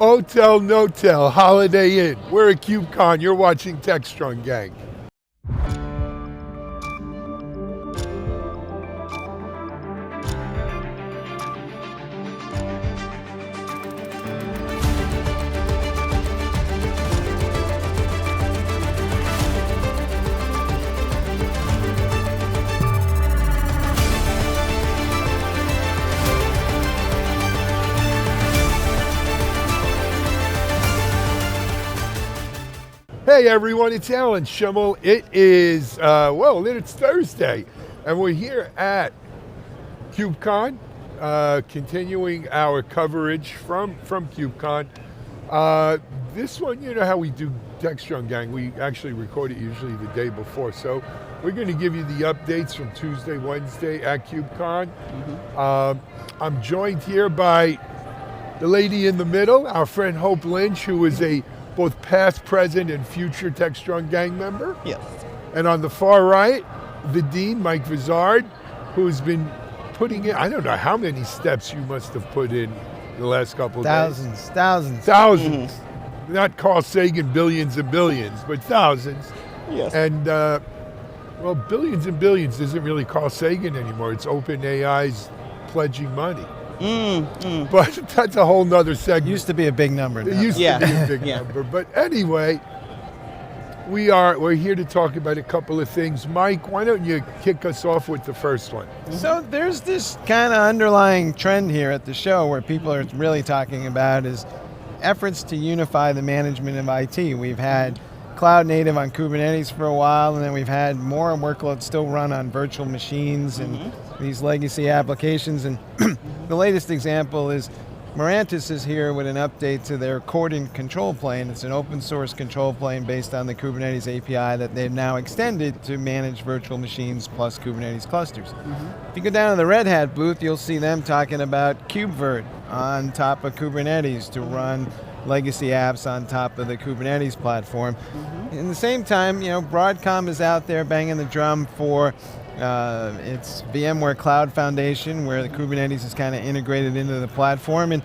Otel, Notel, Holiday Inn. We're at KubeCon. You're watching TechStrong Gang. Hey everyone, it's Alan Shimel. It is, it's Thursday, and we're here at KubeCon, continuing our coverage from KubeCon. This one, you know how we do TechStrong Gang, we actually record it usually the day before, so we're going to give you the updates from Tuesday, Wednesday at KubeCon. I'm joined here by the lady in the middle, our friend Hope Lynch, who is a both past, present, and future TechStrong Gang member. Yes. And on the far right, the Dean, Mike Vizard, who's been putting in, I don't know how many steps you must have put in the last couple of days. Thousands. Mm-hmm. Not Carl Sagan, billions and billions, but thousands. Yes. And, billions and billions isn't really Carl Sagan anymore. It's OpenAI's pledging money. But that's a whole nother segment. Used to be a big number. It used to be a big number. But anyway, we're here to talk about a couple of things. Mike, why don't you kick us off with the first one? So there's this kind of underlying trend here at the show where people are really talking about is efforts to unify the management of IT. We've had cloud native on Kubernetes for a while, and then we've had more workloads still run on virtual machines and these legacy applications. And the latest example is Mirantis is here with an update to their Cordon control plane. It's an open source control plane based on the Kubernetes API that they've now extended to manage virtual machines plus Kubernetes clusters. If you go down to the Red Hat booth, you'll see them talking about KubeVirt on top of Kubernetes to run legacy apps on top of the Kubernetes platform. In the same time, Broadcom is out there banging the drum for its VMware Cloud Foundation, where the Kubernetes is kind of integrated into the platform. And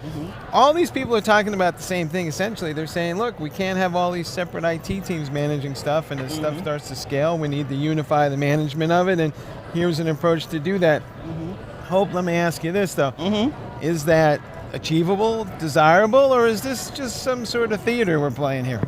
all these people are talking about the same thing, essentially. They're saying, look, we can't have all these separate IT teams managing stuff, and as stuff starts to scale, we need to unify the management of it, and here's an approach to do that. Hope, let me ask you this, though. Is that achievable, desirable, or is this just some sort of theater we're playing here?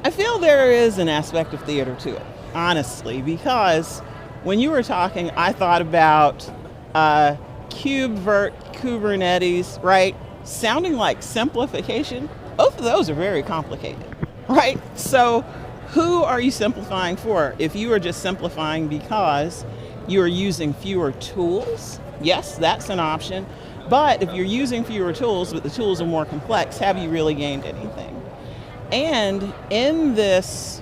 I feel there is an aspect of theater to it, honestly, because when you were talking, I thought about KubeVirt, Kubernetes, right? Sounding like simplification. Both of those are very complicated, right? So who are you simplifying for? If you are just simplifying because you are using fewer tools, yes, that's an option. But if you're using fewer tools, but the tools are more complex, have you really gained anything? And in this,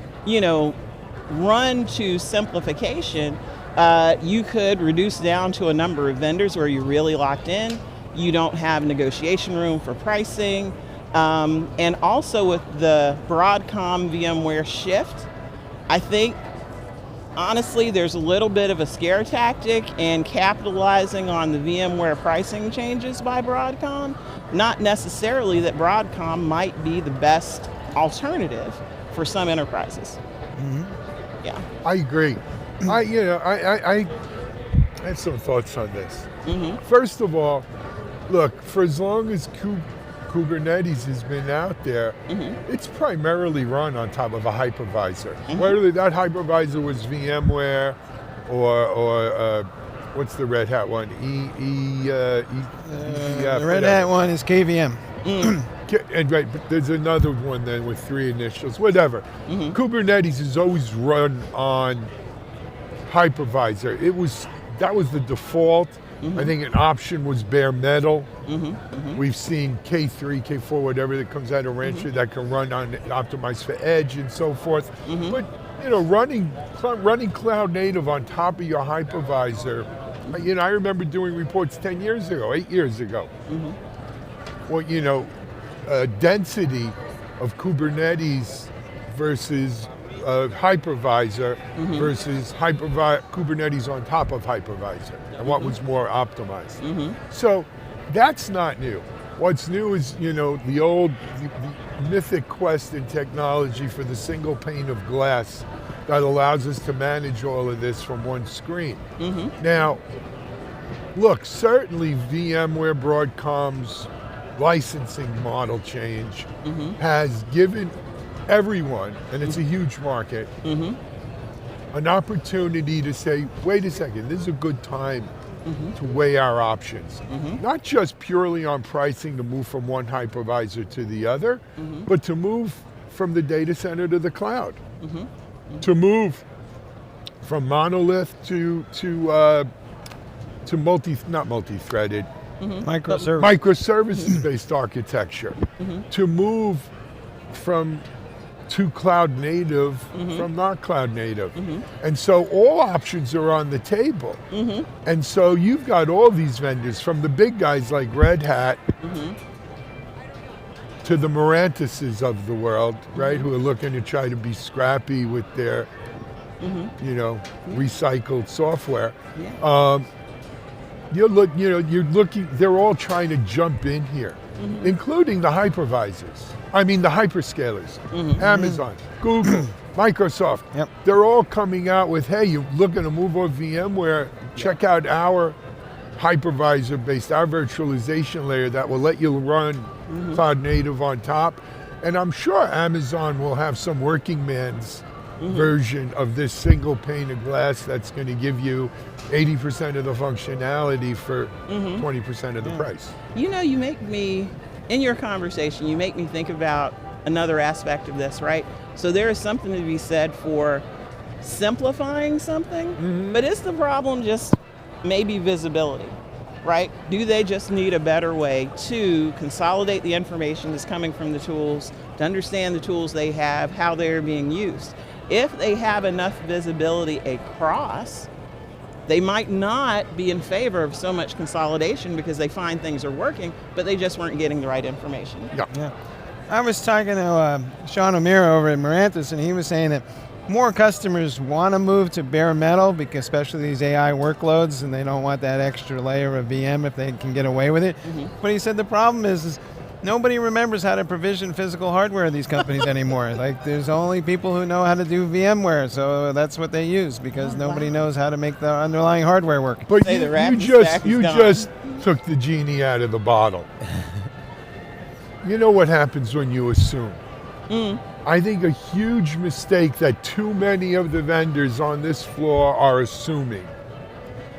run to simplification, you could reduce down to a number of vendors where you're really locked in. You don't have negotiation room for pricing. And also with the Broadcom VMware shift, I think, honestly, there's a little bit of a scare tactic and capitalizing on the VMware pricing changes by Broadcom. Not necessarily that Broadcom might be the best alternative for some enterprises. Yeah. I agree. I have some thoughts on this. First of all, look, for as long as Kubernetes has been out there, it's primarily run on top of a hypervisor. Whether that hypervisor was VMware or what's the Red Hat one? The Red Hat one is KVM. And right, but there's another one then with 3 initials, whatever. Kubernetes is always run on hypervisor. That was the default. I think an option was bare metal. We've seen K3, K4, whatever that comes out of Rancher that can run on optimized for edge and so forth. But running cloud native on top of your hypervisor, I remember doing reports 10 years ago, 8 years ago. Well, density of Kubernetes versus hypervisor versus Kubernetes on top of hypervisor, and what was more optimized. So that's not new. What's new is, the old the mythic quest in technology for the single pane of glass that allows us to manage all of this from one screen. Now, look, certainly VMware Broadcom's licensing model change has given everyone, and it's a huge market, an opportunity to say, wait a second, this is a good time to weigh our options. Not just purely on pricing to move from one hypervisor to the other, but to move from the data center to the cloud. To move from monolith to not multi-threaded, microservices-based architecture. To move from to cloud native from not cloud native. And so all options are on the table. And so you've got all these vendors, from the big guys like Red Hat to the Mirantises of the world, right, who are looking to try to be scrappy with their recycled software. You're looking, they're all trying to jump in here, including the hypervisors. I mean, the hyperscalers, Amazon, Google, Microsoft. They're all coming out with, hey, you're looking to move on VMware, check out our hypervisor based, our virtualization layer that will let you run cloud native on top. And I'm sure Amazon will have some working man's version of this single pane of glass that's going to give you 80% of the functionality for 20% of the price. You make me, in your conversation, you make me think about another aspect of this, right? So there is something to be said for simplifying something, but is the problem just maybe visibility, right? Do they just need a better way to consolidate the information that's coming from the tools, to understand the tools they have, how they're being used? If they have enough visibility across, they might not be in favor of so much consolidation because they find things are working, but they just weren't getting the right information. Yeah. I was talking to Sean O'Meara over at Mirantis, and he was saying that more customers want to move to bare metal, because especially these AI workloads, and they don't want that extra layer of VM if they can get away with it. But he said the problem is nobody remembers how to provision physical hardware at these companies anymore. Like, there's only people who know how to do VMware, so that's what they use, because nobody knows how to make the underlying hardware work. But you just took the genie out of the bottle. You know what happens when you assume? I think a huge mistake that too many of the vendors on this floor are assuming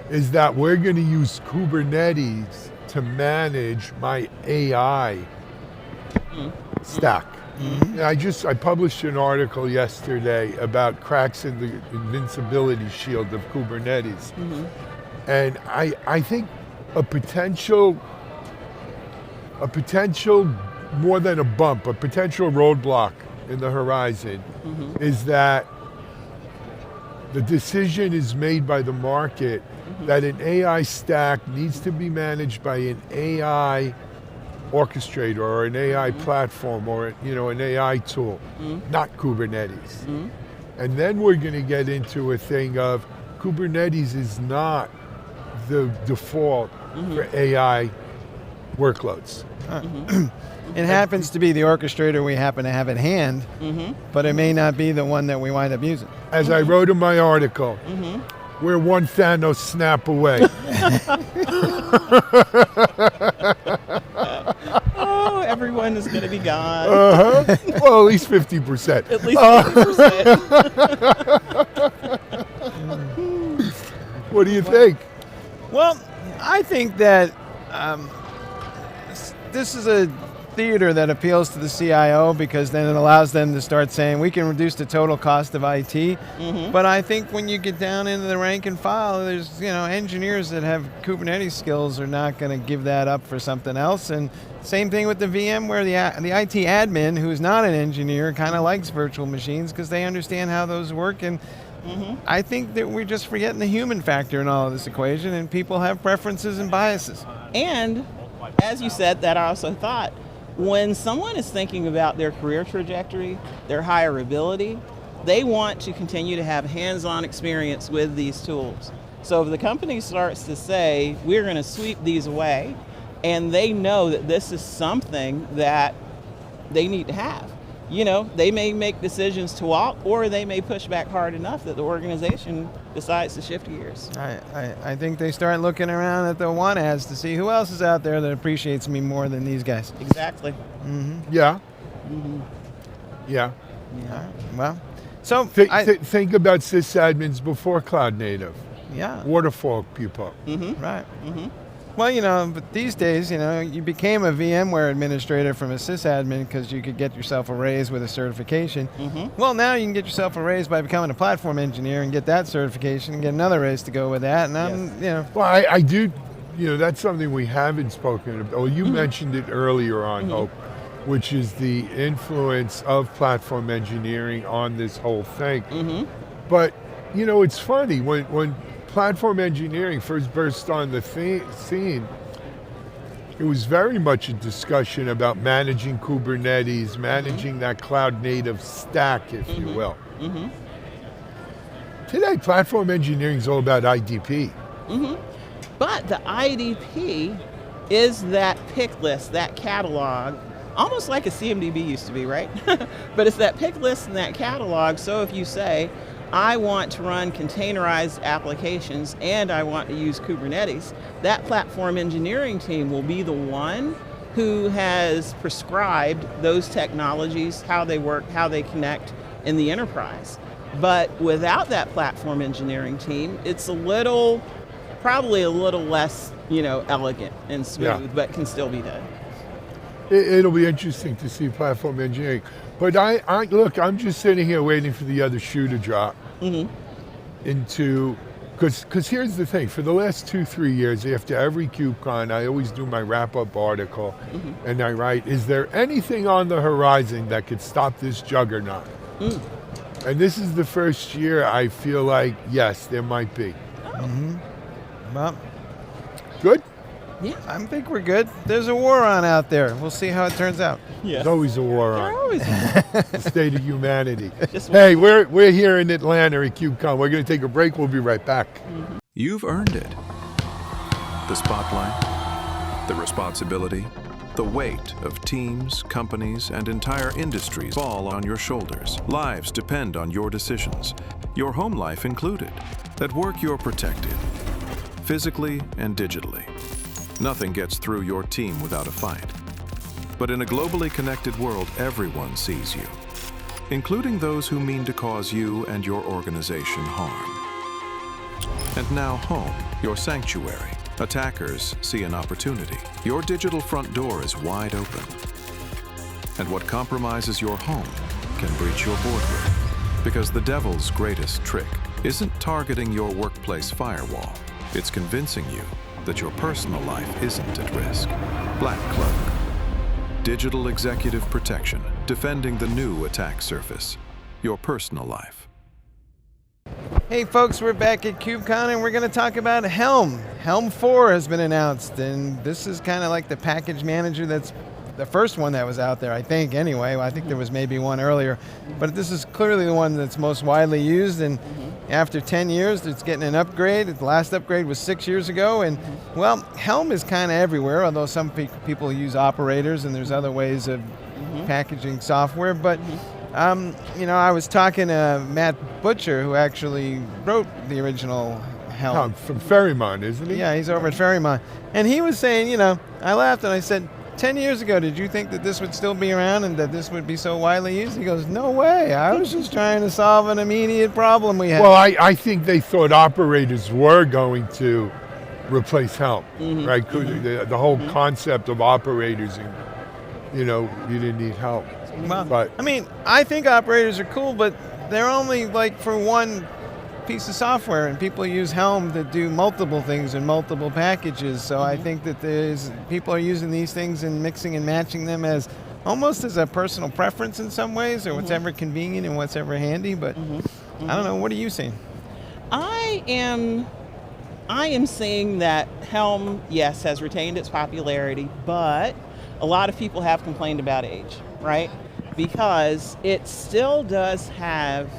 is that we're going to use Kubernetes to manage my AI stack. I published an article yesterday about cracks in the invincibility shield of Kubernetes. And I think a potential more than a bump, a potential roadblock in the horizon is that the decision is made by the market that an AI stack needs to be managed by an AI orchestrator or an AI platform or an AI tool, not Kubernetes. And then we're going to get into a thing of Kubernetes is not the default for AI workloads. It happens to be the orchestrator we happen to have at hand, but it may not be the one that we wind up using. As I wrote in my article, we're one Thanos snap away. Oh, everyone is going to be gone. Well, at least 50%. At least 50%. What do you think? Well, I think that this is a theater that appeals to the CIO, because then it allows them to start saying we can reduce the total cost of IT. But I think when you get down into the rank and file, there's engineers that have Kubernetes skills are not going to give that up for something else. And same thing with the VM, where the IT admin, who's not an engineer, kind of likes virtual machines because they understand how those work. And I think that we're just forgetting the human factor in all of this equation, and people have preferences and biases. And as you said, that I also thought, when someone is thinking about their career trajectory, their hireability, they want to continue to have hands-on experience with these tools. So if the company starts to say, we're going to sweep these away, and they know that this is something that they need to have. They may make decisions to walk, or they may push back hard enough that the organization decides to shift gears. I think they start looking around at the want ads to see who else is out there that appreciates me more than these guys. Exactly. Yeah. Yeah. Well, so think about sysadmins before cloud native. Yeah. Waterfall people. Right. Well, but these days, you became a VMware administrator from a sysadmin because you could get yourself a raise with a certification. Well, now you can get yourself a raise by becoming a platform engineer and get that certification and get another raise to go with that. And Well, I do, that's something we haven't spoken about. Well, you mentioned it earlier on, Hope, which is the influence of platform engineering on this whole thing. But, it's funny, when platform engineering first burst on the scene, it was very much a discussion about managing Kubernetes, managing that cloud native stack, if you will. Today, platform engineering is all about IDP. But the IDP is that pick list, that catalog, almost like a CMDB used to be, right? But it's that pick list and that catalog, so if you say, I want to run containerized applications and I want to use Kubernetes, that platform engineering team will be the one who has prescribed those technologies, how they work, how they connect in the enterprise. But without that platform engineering team, it's probably a little less, elegant and smooth, but can still be done. It'll be interesting to see platform engineering. But look, I'm just sitting here waiting for the other shoe to drop because here's the thing, for the last 2-3 years, after every KubeCon, I always do my wrap-up article, and I write, is there anything on the horizon that could stop this juggernaut? And this is the first year I feel like, yes, there might be. Well, good? Yeah, I think we're good. There's a war on out there. We'll see how it turns out. There's always a war on. Always. The state of humanity. Hey, we're here in Atlanta at KubeCon. We're going to take a break. We'll be right back. You've earned it. The spotlight, the responsibility, the weight of teams, companies, and entire industries fall on your shoulders. Lives depend on your decisions, your home life included. At work, you're protected, physically and digitally. Nothing gets through your team without a fight. But in a globally connected world, everyone sees you, including those who mean to cause you and your organization harm. And now home, your sanctuary. Attackers see an opportunity. Your digital front door is wide open. And what compromises your home can breach your boardroom. Because the devil's greatest trick isn't targeting your workplace firewall. It's convincing you that your personal life isn't at risk. Black Cloak. Digital executive protection, defending the new attack surface. Your personal life. Hey folks, we're back at KubeCon and we're going to talk about Helm. Helm 4 has been announced, and this is kind of like the package manager that's the first one that was out there, I think, anyway. I think there was maybe one earlier, but this is clearly the one that's most widely used, and after 10 years, it's getting an upgrade. The last upgrade was 6 years ago, and well, Helm is kind of everywhere, although some people use operators, and there's other ways of packaging software, but I was talking to Matt Butcher, who actually wrote the original Helm. From Ferrymont, isn't he? Yeah, he's over at Ferrymont. And he was saying, I laughed and I said, 10 years ago, did you think that this would still be around and that this would be so widely used? He goes, no way. I was just trying to solve an immediate problem we had. Well, I think they thought operators were going to replace Helm, right? The whole concept of operators, and you didn't need Helm. Well, but I think operators are cool, but they're only like for one piece of software, and people use Helm to do multiple things in multiple packages. So I think that people are using these things and mixing and matching them as almost as a personal preference in some ways, or what's ever convenient and what's ever handy. But I don't know. What are you seeing? I am seeing that Helm, yes, has retained its popularity, but a lot of people have complained about age, right? Because it still does have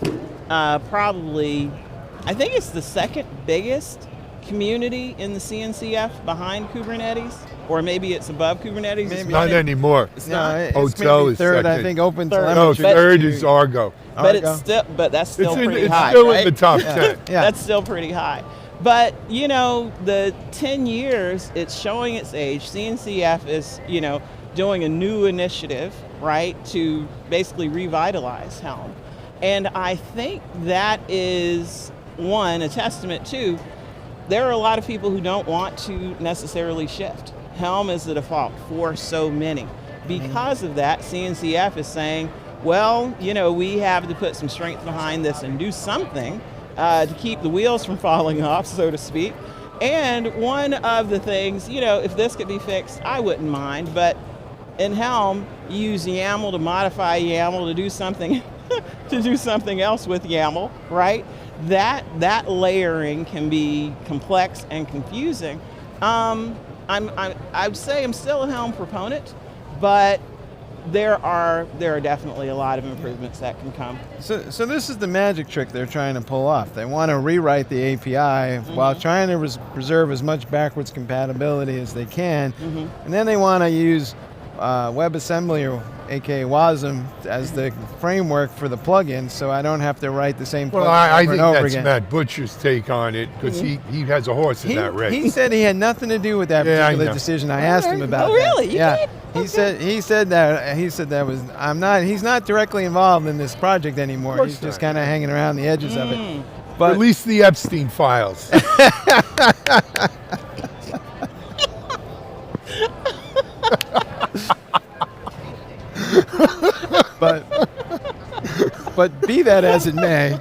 probably, I think it's the second biggest community in the CNCF behind Kubernetes, or maybe it's above Kubernetes. Maybe. Not anymore. It's No, not. it's Otel maybe is third. I second. think No, OpenTelemetry. third is Argo. But Argo. it's still, but that's still pretty It's high. still right? in the top Yeah. 10. Yeah. That's still pretty high. But, you know, the 10 years, it's showing its age. CNCF is, you know, doing a new initiative, right, to basically revitalize Helm. And I think that is, one, a testament to, there are a lot of people who don't want to necessarily shift. Helm is the default for so many. Because of that, CNCF is saying, well, you know, we have to put some strength behind this and do something to keep the wheels from falling off, so to speak. And one of the things, you know, if this could be fixed, I wouldn't mind, but in Helm, you use YAML to modify YAML to do something to do something else with YAML, right? That layering can be complex and confusing. I would say I'm still a Helm proponent, but there are definitely a lot of improvements that can come. So this is the magic trick they're trying to pull off. They want to rewrite the API while trying to preserve as much backwards compatibility as they can, and then they want to use WebAssembly, or aka WASM, as the framework for the plugin, so I don't have to write the same plugin Well, I over think and over that's again. Matt Butcher's take on it, because he has a horse in that race. He said he had nothing to do with that Yeah, I particular know. decision. I asked him about Oh, that. really? You Yeah. did? He said that was he's not directly involved in this project anymore. course He's just not. kind of hanging around the edges of it. But Release the Epstein files. but be that as it may,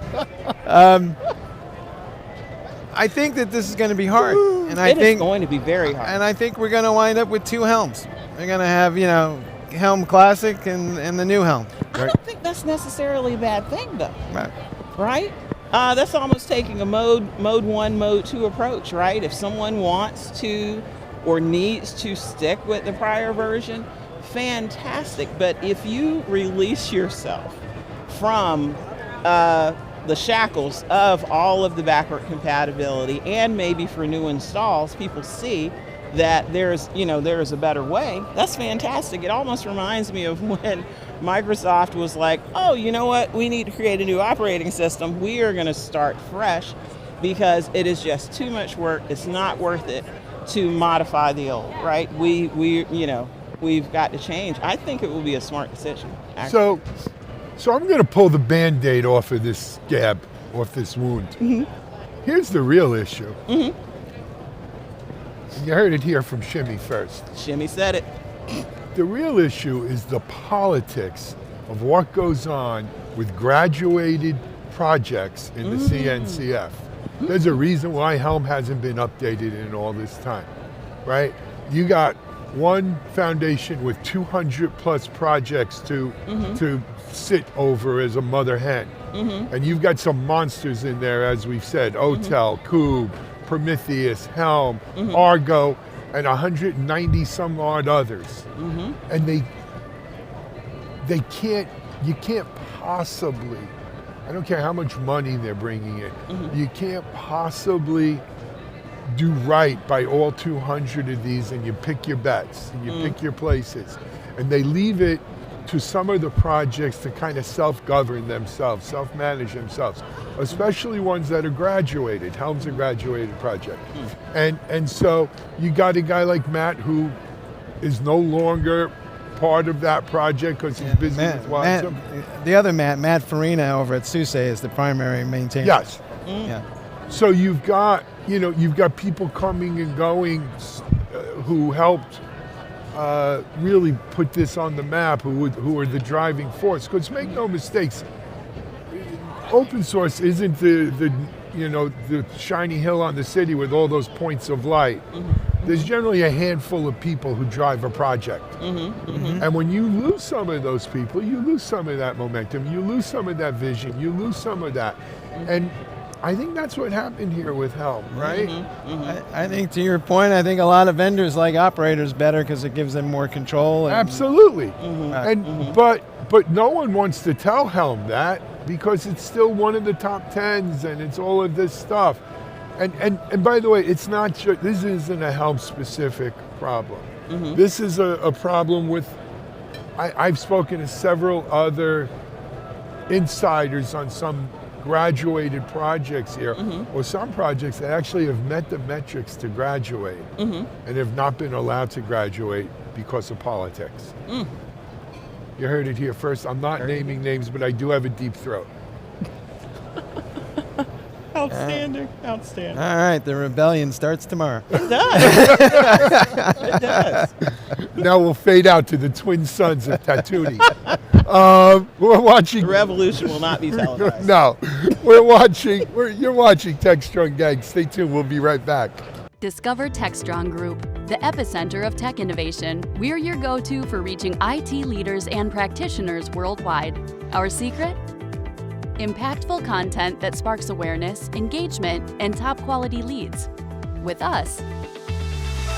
I think that this is going to be hard, and I It is think going to be very hard. and I think we're going to wind up with two Helms. We're going to have, you know, Helm Classic and the new Helm. I don't think that's necessarily a bad thing, though. Right. Right? That's almost taking a mode 1, mode 2 approach, right? If someone wants to or needs to stick with the prior version, fantastic. But if you release yourself from the shackles of all of the backward compatibility, and maybe for new installs, people see that there's a better way, that's fantastic. It almost reminds me of when Microsoft was like, oh, you know what, we need to create a new operating system. We are going to start fresh because it is just too much work. It's not worth it to modify the old, right? We've got to change. I think it will be a smart decision, actually. So I'm going to pull the Band-Aid off of this scab, off this wound. Here's the real issue. You heard it here from Shimmy first. Shimmy said it. The real issue is the politics of what goes on with graduated projects in the CNCF. There's a reason why Helm hasn't been updated in all this time, right? You got one foundation with 200 plus projects to sit over as a mother hen. And you've got some monsters in there, as we've said, Otel, Kube, Prometheus, Helm, Argo, and 190 some odd others. And you can't possibly, I don't care how much money they're bringing in, you can't possibly do right by all 200 of these, and you pick your bets, and you pick your places. And they leave it to some of the projects to kind of self-govern themselves, self-manage themselves, especially ones that are graduated. Helm's a graduated project. And so you got a guy like Matt who is no longer part of that project because he's busy with WASM. The other Matt Farina over at SUSE is the primary maintainer. Yes. Yeah. So you've got people coming and going who helped really put this on the map, who are the driving force. Because make no mistakes, open source isn't the shiny hill on the city with all those points of light. There's generally a handful of people who drive a project. And when you lose some of those people, you lose some of that momentum, you lose some of that vision, you lose some of that. And I think that's what happened here with Helm, right? I think, to your point, I think a lot of vendors like operators better because it gives them more control. And, Absolutely. But no one wants to tell Helm that because it's still one of the top 10s and it's all of this stuff. And by the way, it's not just, this isn't a Helm specific problem. This is a problem with, I've spoken to several other insiders on some graduated projects here, or some projects that actually have met the metrics to graduate and have not been allowed to graduate because of politics. You heard it here first. I'm not naming names, but I do have a deep throat. Outstanding. Outstanding. All right, the rebellion starts tomorrow. It does. It does. Now we'll fade out to the twin sons of Tatooine. We're watching. The revolution will not be televised. No, we're watching. You're watching Tech-Strong Gang. Stay tuned. We'll be right back. Discover TechStrong Group, the epicenter of tech innovation. We're your go-to for reaching IT leaders and practitioners worldwide. Our secret? Impactful content that sparks awareness, engagement, and top-quality leads. With us,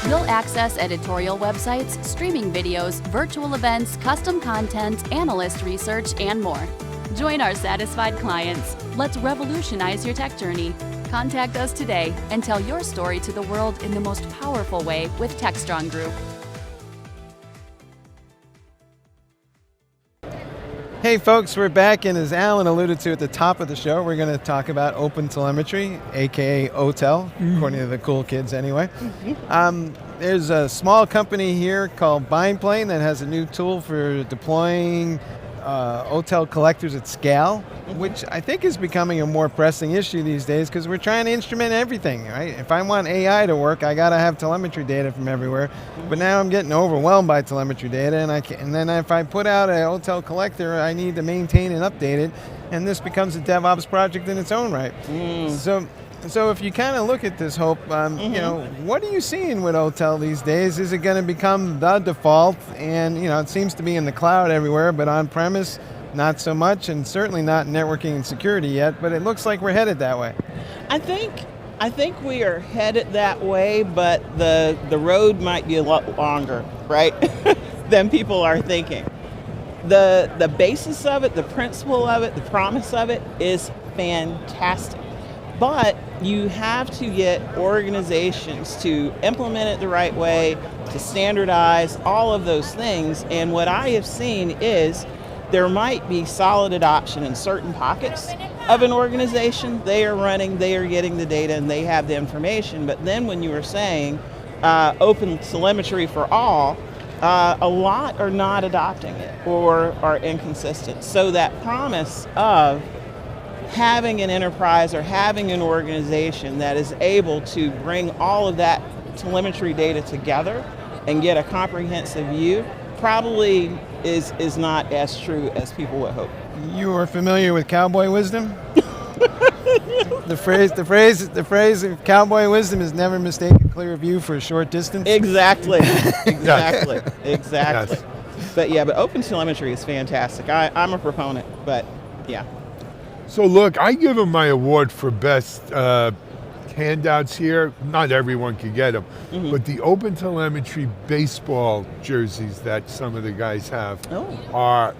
you'll access editorial websites, streaming videos, virtual events, custom content, analyst research, and more. Join our satisfied clients. Let's revolutionize your tech journey. Contact us today and tell your story to the world in the most powerful way with TechStrong Group. Hey folks, we're back, and as Alan alluded to at the top of the show, we're going to talk about OpenTelemetry, aka Otel, according to the cool kids anyway. There's a small company here called BindPlane that has a new tool for deploying Otel collectors at scale, which I think is becoming a more pressing issue these days because we're trying to instrument everything, right? If I want AI to work, I got to have telemetry data from everywhere. But now I'm getting overwhelmed by telemetry data, and then if I put out an Otel collector, I need to maintain and update it, and this becomes a DevOps project in its own right. So if you kind of look at this, Hope, you know, what are you seeing with Otel these days? Is it going to become the default? And, you know, it seems to be in the cloud everywhere, but on-premise, not so much, and certainly not networking and security yet, but it looks like we're headed that way. I think we are headed that way, but the road might be a lot longer, right, than people are thinking. The basis of it, the principle of it, the promise of it is fantastic. But you have to get organizations to implement it the right way, to standardize, all of those things. And what I have seen is there might be solid adoption in certain pockets of an organization. They are running, they are getting the data, and they have the information. But then when you were saying open telemetry for all, a lot are not adopting it or are inconsistent. So that promise of having an enterprise or having an organization that is able to bring all of that telemetry data together and get a comprehensive view probably is not as true as people would hope. You are familiar with cowboy wisdom? The phrase of cowboy wisdom is never mistake a clear view for a short distance. Exactly. Exactly. Yes. But yeah, but OpenTelemetry is fantastic. I'm a proponent, but yeah. So look, I give them my award for best handouts here. Not everyone can get them, but the OpenTelemetry baseball jerseys that some of the guys have are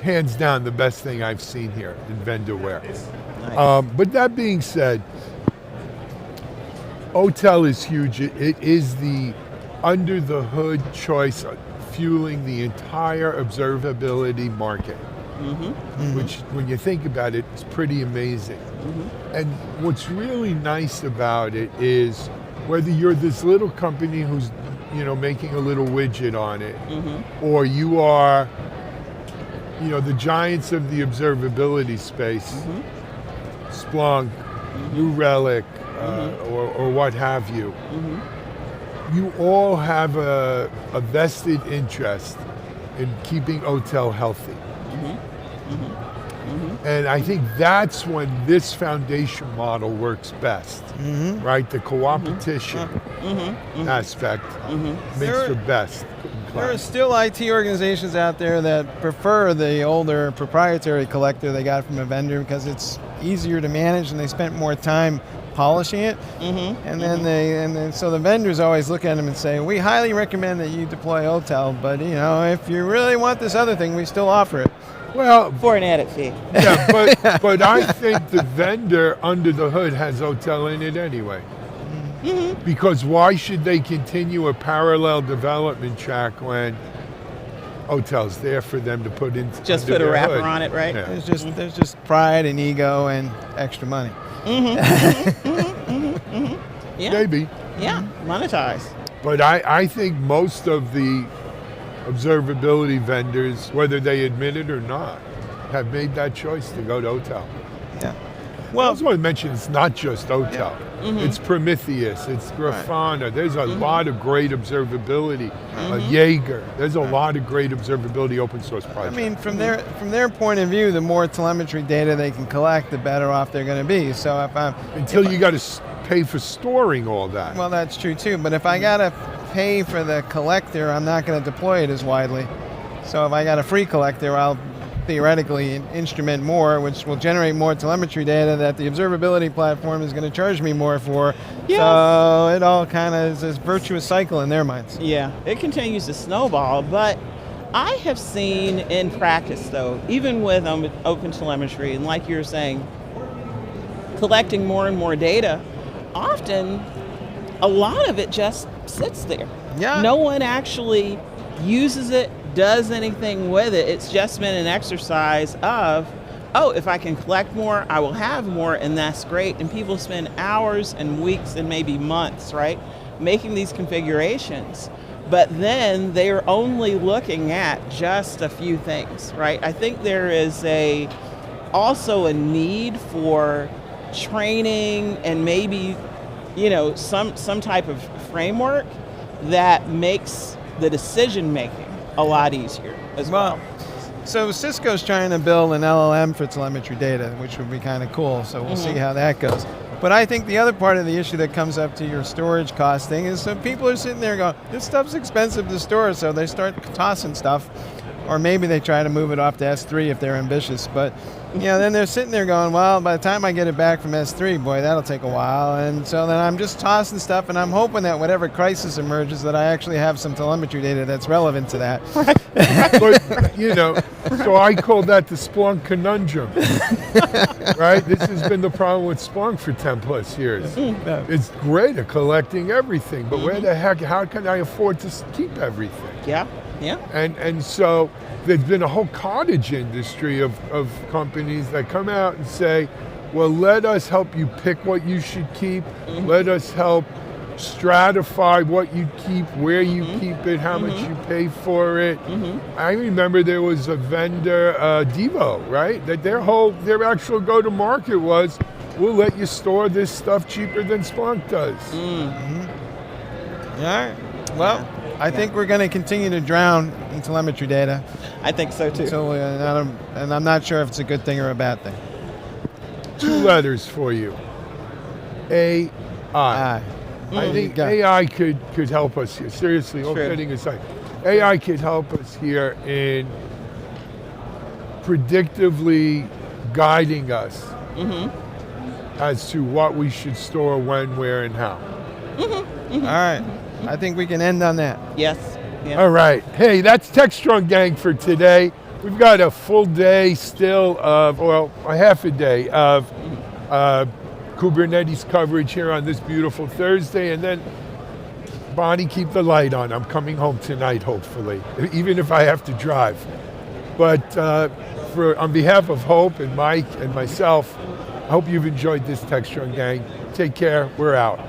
hands down the best thing I've seen here in vendor wear. Nice. But that being said, Otel is huge. It is the under the hood choice fueling the entire observability market. Which, when you think about it, is pretty amazing. And what's really nice about it is whether you're this little company who's, you know, making a little widget on it, or you are, you know, the giants of the observability space, Splunk, New Relic, or what have you, you all have a vested interest in keeping Otel healthy. And I think that's when this foundation model works best, right? The co-opetition aspect makes the best. There are still IT organizations out there that prefer the older proprietary collector they got from a vendor because it's easier to manage and they spent more time polishing it. And then so the vendors always look at them and say, we highly recommend that you deploy Otel, but you know, if you really want this other thing, we still offer it. Well, for an added fee. yeah, but I think the vendor under the hood has Otel in it anyway. Because why should they continue a parallel development track when Otel's there for them to put in? Just under put a their wrapper hood? on it, right? Yeah. There's just pride and ego and extra money. Yeah. Maybe. Yeah, monetize. But I think most of the observability vendors, whether they admit it or not, have made that choice to go to Otel. Yeah. I Well, also want to mention it's not just Otel. It's Prometheus, it's Grafana. There's a lot of great observability. Jaeger. There's a lot of great observability open source I projects. mean, from their point of view, the more telemetry data they can collect, the better off they're going to be. So if I'm Until you got to pay for storing all that. well, that's true too. But if I got to pay for the collector, I'm not going to deploy it as widely. So if I got a free collector, I'll theoretically instrument more, which will generate more telemetry data that the observability platform is going to charge me more for. Yes. So it all kind of is this virtuous cycle in their minds. Yeah, it continues to snowball, but I have seen in practice, though, even with OpenTelemetry, and like you were saying, collecting more and more data, often a lot of it just sits there. Yeah. No one actually uses it, does anything with it. It's just been an exercise of, oh, if I can collect more, I will have more, and that's great. And people spend hours and weeks and maybe months, right, making these configurations. But then they're only looking at just a few things, right? I think there is also a need for training and maybe, some type of framework that makes the decision making a lot easier as well. So Cisco's trying to build an LLM for telemetry data, which would be kind of cool. So we'll see how that goes. But I think the other part of the issue that comes up to your storage costing is that people are sitting there going, this stuff's expensive to store, so they start tossing stuff. Or maybe they try to move it off to S3 if they're ambitious. But then they're sitting there going, well, by the time I get it back from S3, boy, that'll take a while. And so then I'm just tossing stuff, and I'm hoping that whatever crisis emerges that I actually have some telemetry data that's relevant to that. But, so I call that the Splunk conundrum, right? This has been the problem with Splunk for 10 plus years. It's great at collecting everything, but where the heck, how can I afford to keep everything? Yeah. And so there's been a whole cottage industry of companies that come out and say, well, let us help you pick what you should keep. Let us help stratify what you keep, where you keep it, how much you pay for it. I remember there was a vendor, Devo, right? That their actual go-to-market was, we'll let you store this stuff cheaper than Splunk does. All right. Well, I think we're going to continue to drown in telemetry data. I think so too. So, and I'm not sure if it's a good thing or a bad thing. 2 letters for you. AI. I think AI could help us here. Seriously, all kidding aside. AI could help us here in predictively guiding us as to what we should store, when, where, and how. All right. I think we can end on that. Yes. Yeah. All right. Hey, that's TechStrong Gang for today. We've got a full day still of, a half a day of Kubernetes coverage here on this beautiful Thursday. And then, Bonnie, keep the light on. I'm coming home tonight, hopefully, even if I have to drive. But on behalf of Hope and Mike and myself, I hope you've enjoyed this TechStrong Gang. Take care. We're out.